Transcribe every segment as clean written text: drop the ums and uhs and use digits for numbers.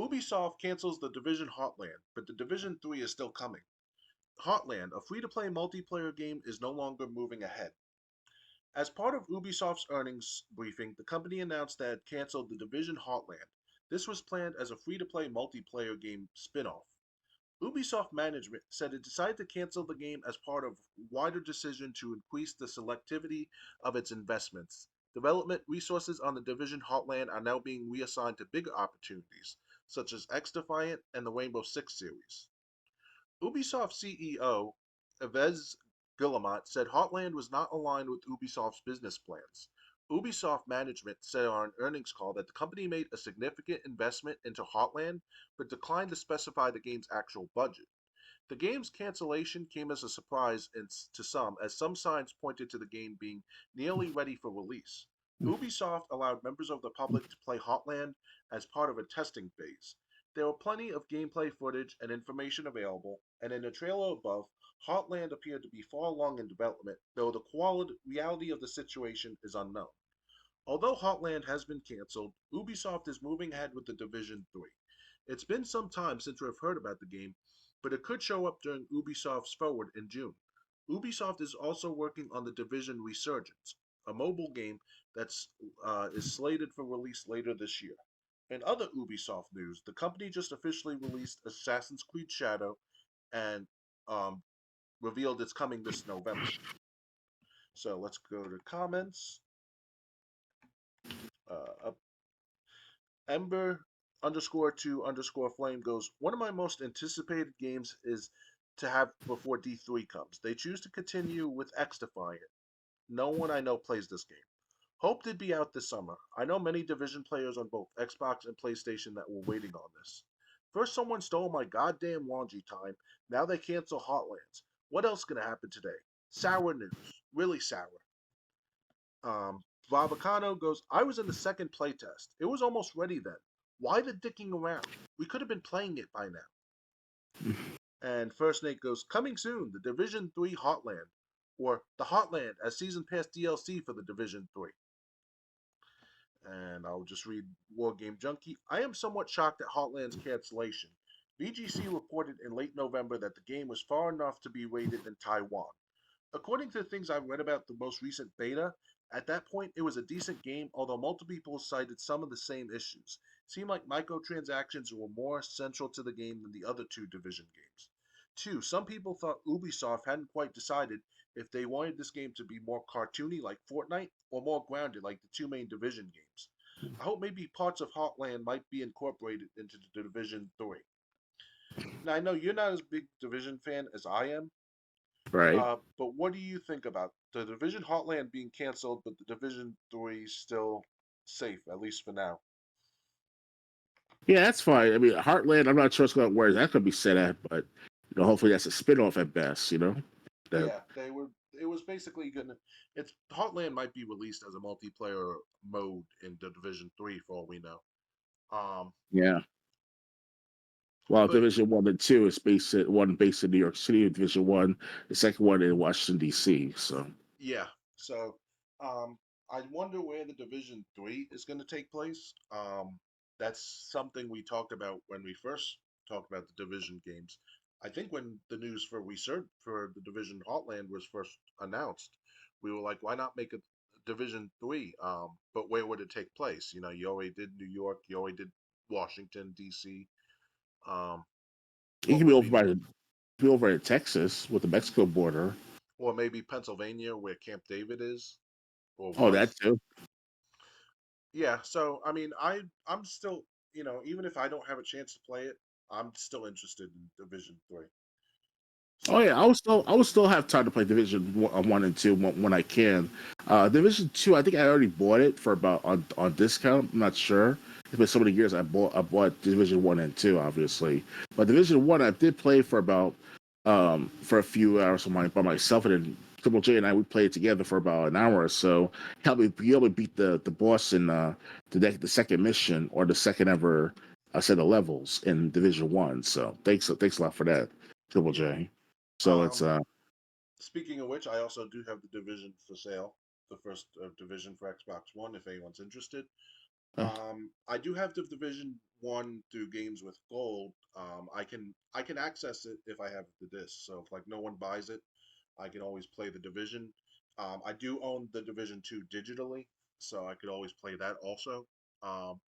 Ubisoft cancels The Division Heartland, but The Division 3 is still coming. Heartland, a free-to-play multiplayer game, is no longer moving ahead. As part of Ubisoft's earnings briefing, the company announced that it had canceled The Division Heartland. This was planned as a free-to-play multiplayer game spin-off. Ubisoft management said it decided to cancel the game as part of a wider decision to increase the selectivity of its investments. Development resources on the Division Heartland are now being reassigned to bigger opportunities, such as X Defiant and the Rainbow Six series. Ubisoft CEO Yves Guillemot said Heartland was not aligned with Ubisoft's business plans. Ubisoft management said on an earnings call that the company made a significant investment into Heartland, but declined to specify the game's actual budget. The game's cancellation came as a surprise to some, as some signs pointed to the game being nearly ready for release. Ubisoft allowed members of the public to play Heartland as part of a testing phase. There were plenty of gameplay footage and information available, and in the trailer above, Heartland appeared to be far along in development, though the reality of the situation is unknown. Although Heartland has been cancelled, Ubisoft is moving ahead with The Division 3. It's been some time since we've heard about the game, but it could show up during Ubisoft's Forward in June. Ubisoft is also working on The Division Resurgence, a mobile game that is slated for release later this year. In other Ubisoft news, the company just officially released Assassin's Creed Shadow and um, revealed it's coming this November. So let's go to comments. Uh, Ember underscore two underscore flame goes, one of my most anticipated games is to have before D3 comes. They choose to continue with X Defiant. No one I know plays this game. Hope it'd be out this summer. I know many Division players on both Xbox and PlayStation that were waiting on this. First, someone stole my goddamn laundry time. Now they cancel Hotlands. What else gonna happen today? Sour news. Really sour. Vavacano goes, I was in the second playtest. It was almost ready then. Why the dicking around? We could have been playing it by now. And First Nate goes, coming soon, the Division 3 Hotland. Or the Hotland as Season Pass DLC for the Division 3. And I'll just read War Game Junkie. I am somewhat shocked at Hotland's cancellation. VGC reported in late November that the game was far enough to be rated in Taiwan. According to the things I've read about the most recent beta, at that point it was a decent game, although multiple people cited some of the same issues. It seemed like microtransactions were more central to the game than the other two Division games. Two, some people thought Ubisoft hadn't quite decided if they wanted this game to be more cartoony like Fortnite or more grounded like the two main Division games. I hope maybe parts of Heartland might be incorporated into the Division 3. Now, I know you're not as big Division fan as I am, Right. but what do you think about the Division Heartland being canceled, but the Division 3 still safe, at least for now? Yeah, that's fine. I mean, Heartland, I'm not sure where that could be set at, but hopefully that's a spin-off at best. That Yeah, they were. It was basically gonna. It's Heartland might be released as a multiplayer mode in the Division 3 for all we know. Um, yeah. Well, but Division One and Two is based in New York City, Division One, the second one in Washington D.C. So yeah, so um, I wonder where the Division 3 is going to take place. That's something we talked about when we first talked about the Division games. I think when the news for research for the Division Heartland was first announced, we were like, why not make a Division 3? But where would it take place? You already did New York, you already did Washington D.C. Um, it what can be would over be the, in Texas with the Mexico border. or maybe Pennsylvania where Camp David is or Oh, that was? too. Yeah, so I mean, I'm still, even if I don't have a chance to play it, I'm still interested in Division 3. Oh So, yeah, I will still have time to play Division 1 and Two when I can. Division Two, I think I already bought it for about on discount. I'm not sure. It's been so many years I bought Division 1 and Two, obviously. But Division One I did play for about for a few hours by myself, and then Triple J and I we played together for about an hour or so. Helped me be able to beat the boss in the second mission or the second ever set of levels in Division One. So thanks a lot for that, Triple yeah. J. So it's Um, Speaking of which, I also do have the Division for sale, the first Division for Xbox One, if anyone's interested. I do have the Division One through Games with Gold. I can access it if I have the disc. So if like no one buys it, I can always play the Division. I do own the Division Two digitally, so I could always play that also. Um,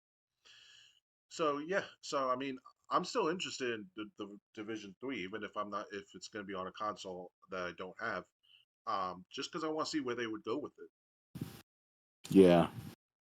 so yeah, so I mean, I'm still interested in the Division Three, even if I'm not, if it's going to be on a console that I don't have. Just because I want to see where they would go with it. Yeah.